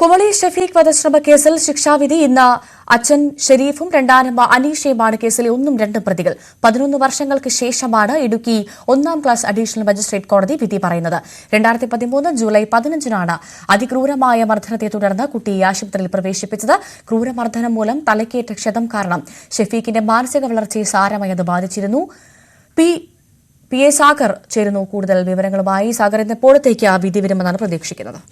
കുമളി ഷഫീഖ് വധശ്രമ കേസിൽ ശിക്ഷാവിധി ഇന്ന് അച്ഛൻ ഷെരീഫും രണ്ടാനമ്മ അനീഷയുമാണ് കേസിലെ 1-2 പ്രതികൾ. 11 വർഷങ്ങൾക്ക് ശേഷമാണ് ഇടുക്കി 1-ാം ക്ലാസ് അഡീഷണൽ മജിസ്ട്രേറ്റ് കോടതി വിധി പറയുന്നത്. 2013 ജൂലൈ 15-നാണ് അതിക്രൂരമായ മർദ്ദനത്തെ തുടർന്ന് കുട്ടിയെ ആശുപത്രിയിൽ പ്രവേശിപ്പിച്ചത്. ക്രൂരമർദ്ദനം മൂലം തലയ്ക്കേറ്റ ക്ഷതം കാരണം ഷെഫീഖിന്റെ മാനസിക വളർച്ചയെ സാരമായി അത് ബാധിച്ചിരുന്നു. പി എ സാഗർ ചേരുന്നു കൂടുതൽ വിവരങ്ങളുമായി. സാഗർ, ഇന്ന് എപ്പോഴത്തേക്ക് വിധി വരുമെന്നാണ് പ്രതീക്ഷിക്കുന്നത്?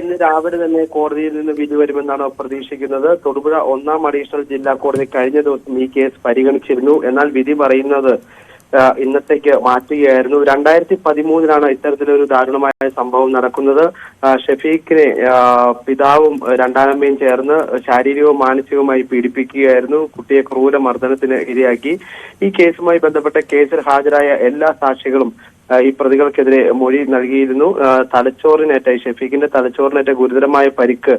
ഇന്ന് രാവിലെ തന്നെ കോടതിയിൽ നിന്ന് വിധി വരുമെന്നാണ് പ്രതീക്ഷിക്കുന്നത്. തൊടുപുഴ 1-ാം അഡീഷണൽ ജില്ലാ കോടതി കഴിഞ്ഞ ദിവസം ഈ കേസ് പരിഗണിച്ചിരുന്നു. എന്നാൽ വിധി പറയുന്നത് ഇന്നത്തേക്ക് മാറ്റുകയായിരുന്നു. 2013-ലാണ് ഇത്തരത്തിലൊരു ദാരുണമായ സംഭവം നടക്കുന്നത്. ഷഫീഖിനെ പിതാവും രണ്ടാനമ്മയും ചേർന്ന് ശാരീരികവും മാനസികവുമായി പീഡിപ്പിക്കുകയായിരുന്നു. കുട്ടിയെ ക്രൂരമർദ്ദനത്തിന് ഇരയാക്കി. ഈ കേസുമായി ബന്ധപ്പെട്ട കേസിൽ ഹാജരായ എല്ലാ സാക്ഷികളും ഈ പ്രതികൾക്കെതിരെ മൊഴി നൽകിയിരുന്നു. ഷെഫീഖിന്റെ തലച്ചോറിനേറ്റ ഗുരുതരമായ പരിക്ക്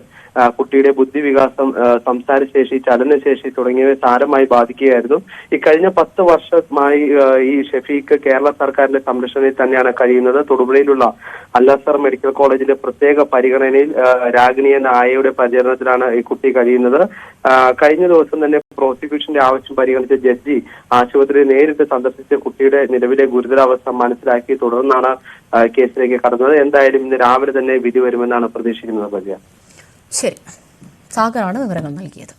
കുട്ടിയുടെ ബുദ്ധിവികാസം, സംസാരശേഷി, ചലനശേഷി തുടങ്ങിയവ സാരമായി ബാധിക്കുകയായിരുന്നു. ഈ കഴിഞ്ഞ 10 വർഷമായി ഈ ഷെഫീഖ് കേരള സർക്കാരിന്റെ സംരക്ഷണയിൽ തന്നെയാണ് കഴിയുന്നത്. തൊടുപുഴയിലുള്ള അൽ-അസ്ഹർ മെഡിക്കൽ കോളേജിന്റെ പ്രത്യേക പരിഗണനയിൽ രാഗിണി എന്ന ആയയുടെ പരിചരണത്തിലാണ് ഈ കുട്ടി കഴിയുന്നത്. കഴിഞ്ഞ ദിവസം തന്നെ പ്രോസിക്യൂഷന്റെ ആവശ്യം പരിഗണിച്ച ജഡ്ജി ആശുപത്രിയിൽ നേരിട്ട് സന്ദർശിച്ച് കുട്ടിയുടെ നിലവിലെ ഗുരുതരാവസ്ഥ മനസ്സിലാക്കി തുടർന്നാണ് കേസിലേക്ക് കടന്നത്. എന്തായാലും ഇന്ന് രാവിലെ തന്നെ വിധി വരുമെന്നാണ് പ്രതീക്ഷിക്കുന്നത്. ശരി, സാഗറാണ് വിവരങ്ങൾ നൽകിയത്.